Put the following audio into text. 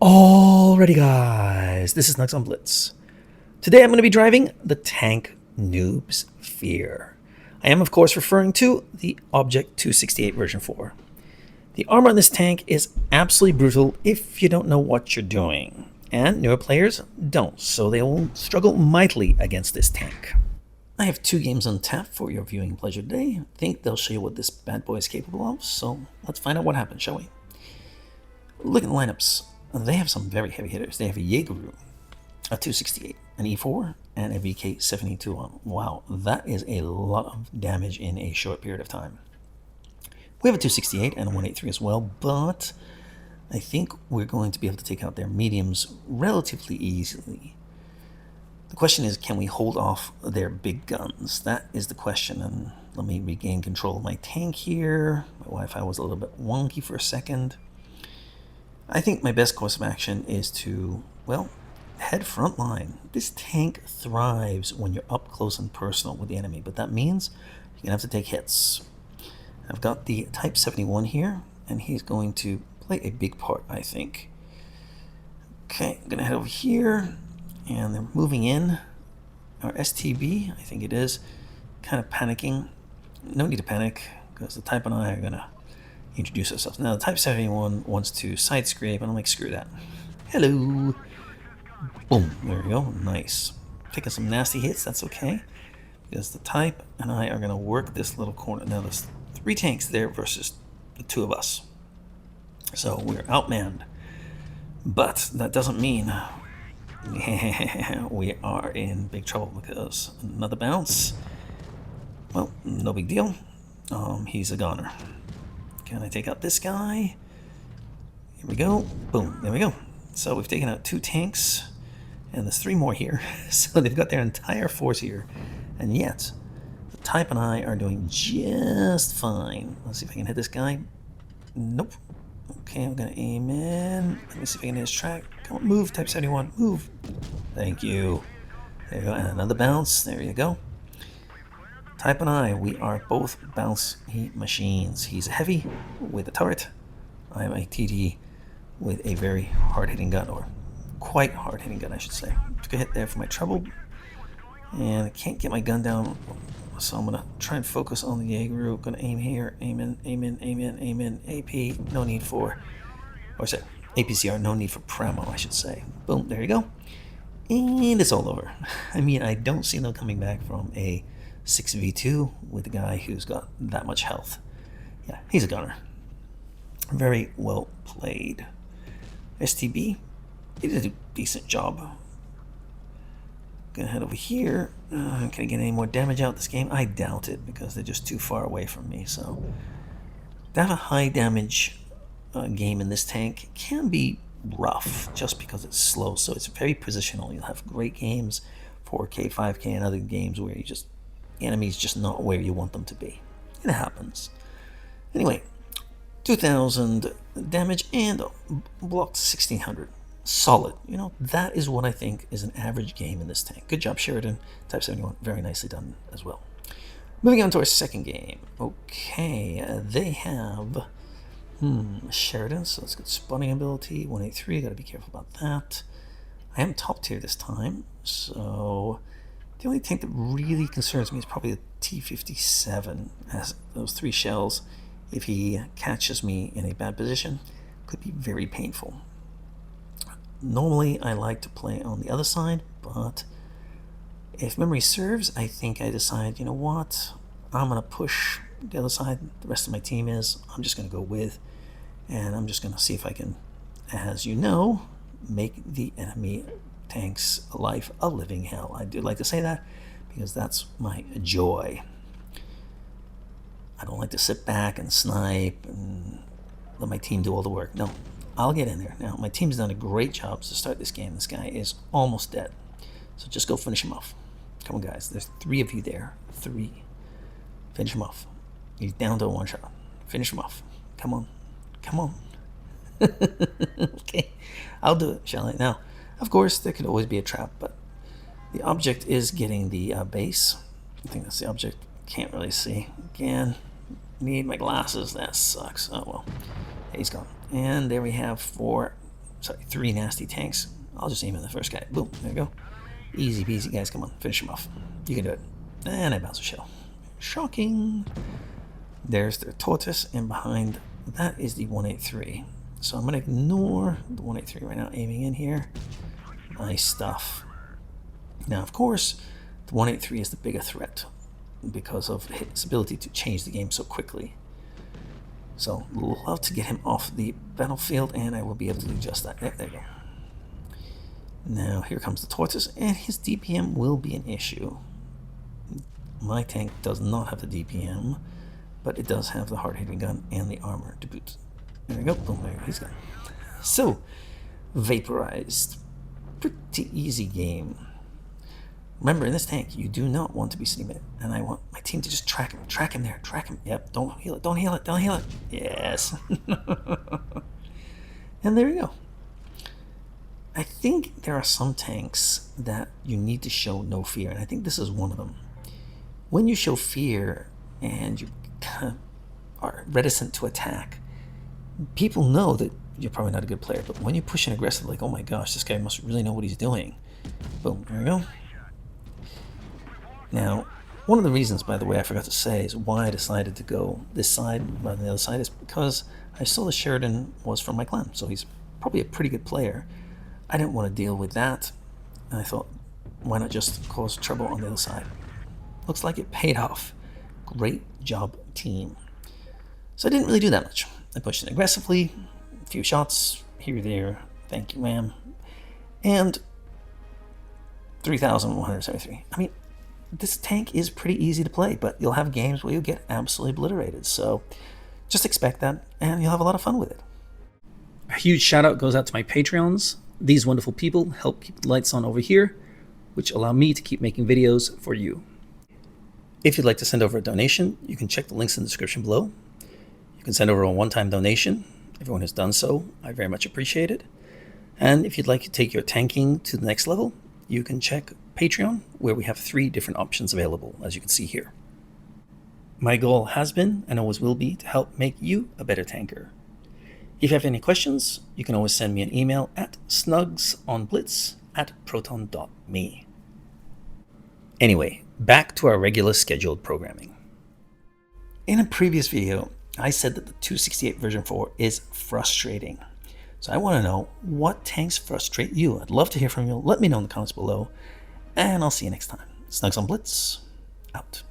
Alrighty guys, this is Snugsonblitz. Today I'm going to be driving the tank Noobs Fear. I am of course referring to the Object 268 version 4. The armor on this tank is absolutely brutal if you don't know what you're doing. And newer players don't, so they will struggle mightily against this tank. I have 2 games on tap for your viewing pleasure today. I think they'll show you what this bad boy is capable of, so let's find out what happens, shall we? Look at the lineups. They have some very heavy hitters. They have a Jaeger, a 268, an E4, and a VK-72 Wow, that is a lot of damage in a short period of time. We have a 268 and a 183 as well, but I think we're going to be able to take out their mediums relatively easily. The question is, can we hold off their big guns? That is the question, and let me regain control of my tank here. My Wi-Fi was a little bit wonky for a second. I think my best course of action is to, well, head front line. This tank thrives when you're up close and personal with the enemy, but that means you're going to have to take hits. I've got the Type 71 here, and he's going to play a big part, I think. Okay, I'm going to head over here, and they're moving in. Our STB, I think it is, kind of panicking. No need to panic, because the Type and I are going to introduce ourselves. Now, the Type 71 wants to side scrape, and I'm like, screw that. Hello. Boom. There we go. Nice. Taking some nasty hits. That's okay. Because the Type and I are going to work this little corner. Now, there's 3 tanks there versus the 2 of us. So we're outmanned. But that doesn't mean we are in big trouble, because another bounce, well, no big deal. He's a goner. Can I take out this guy? Here we go. Boom. There we go. So we've taken out 2 tanks, and there's 3 more here. So they've got their entire force here. And yet, the Type and I are doing just fine. Let's see if I can hit this guy. Nope. Okay, I'm going to aim in. Let me see if I can hit his track. Come on, move, Type 71. Move. Thank you. There you go. And another bounce. There you go. Type and I, we are both bounce machines. He's a heavy with a turret. I am a TT with a very hard-hitting gun, or quite hard-hitting gun, I should say. Took a hit there for my treble, and I can't get my gun down, so I'm gonna try and focus on the Jaeger. Gonna aim here, aim in, aim in, aim in, aim in. AP, no need for, or sorry, APCR, no need for Pramo, I should say. Boom, there you go, and it's all over. I mean, I don't see them coming back from a 6v2 with a guy who's got that much health. Yeah, he's a gunner. Very well played. STB, he did a decent job. Gonna head over here. Can I get any more damage out this game? I doubt it, because they're just too far away from me. So to have a high damage game in this tank can be rough, just because it's slow. So it's very positional. You'll have great games, 4K, 5K, and other games where you just, the enemy's just not where you want them to be. It happens. Anyway, 2,000 damage and blocked 1,600. Solid. You know, that is what I think is an average game in this tank. Good job, Sheridan. Type 71, very nicely done as well. Moving on to our second game. Okay, they have Sheridan, so it's got spotting ability, 183. Got to be careful about that. I am top tier this time, so the only tank that really concerns me is probably the T-57. Has those 3 shells. If he catches me in a bad position, could be very painful. Normally, I like to play on the other side, but if memory serves, I think I decide, you know what, I'm going to push the other side. The rest of my team is. I'm just going to go with, and I'm just going to see if I can, as you know, make the enemy tanks life a living hell. I do like to say that, because that's my joy. I don't like to sit back and snipe and let my team do all the work. No, I'll get in there. Now, my team's done a great job to start this game. This guy is almost dead. So just go finish him off. Come on, guys. There's 3 of you there. 3. Finish him off. He's down to a 1 shot. Finish him off. Come on. Come on. Okay. I'll do it, shall I? Now, of course, there could always be a trap, but the object is getting the base. I think that's the object. Can't really see. Again, need my glasses. That sucks. Oh, well. He's gone. And there we have 4 sorry, 3 nasty tanks. I'll just aim at the first guy. Boom, there you go. Easy peasy, guys, come on, finish him off. You can do it. And I bounce a shell. Shocking. There's their tortoise, and behind that is the 183. So I'm going to ignore the 183 right now, aiming in here. Nice stuff. Now, of course, the 183 is the bigger threat because of his ability to change the game so quickly. So, love to get him off the battlefield, and I will be able to do just that. There you go. Now, here comes the tortoise, and his DPM will be an issue. My tank does not have the DPM, but it does have the hard-hitting gun and the armor to boot. There we go. Boom, there he's gone. So, vaporized. Pretty easy game. Remember, in this tank, you do not want to be sitting there, and I want my team to just track him there, track him. Yep, don't heal it, don't heal it, don't heal it. Yes. And there we go. I think there are some tanks that you need to show no fear, and I think this is one of them. When you show fear and you kind of are reticent to attack, people know that you're probably not a good player, but when you push in aggressive, like, oh my gosh, this guy must really know what he's doing. Boom, there we go. Now, one of the reasons, by the way, I forgot to say, is why I decided to go this side rather than the other side is because I saw the Sheridan was from my clan, so he's probably a pretty good player. I didn't want to deal with that, and I thought, why not just cause trouble on the other side? Looks like it paid off. Great job, team. So I didn't really do that much. I pushed in aggressively, a few shots here, there, thank you, ma'am, and 3,173. I mean, this tank is pretty easy to play, but you'll have games where you'll get absolutely obliterated. So just expect that, and you'll have a lot of fun with it. A huge shout out goes out to my Patreons. These wonderful people help keep the lights on over here, which allow me to keep making videos for you. If you'd like to send over a donation, you can check the links in the description below. You can send over a one-time donation. Everyone has done so. I very much appreciate it. And if you'd like to take your tanking to the next level, you can check Patreon, where we have 3 different options available, as you can see here. My goal has been, and always will be, to help make you a better tanker. If you have any questions, you can always send me an email at snugsonblitz@proton.me. Anyway, back to our regular scheduled programming. In a previous video, I said that the 268 version 4 is frustrating. So I want to know, what tanks frustrate you? I'd love to hear from you. Let me know in the comments below. And I'll see you next time. Snugsonblitz, out.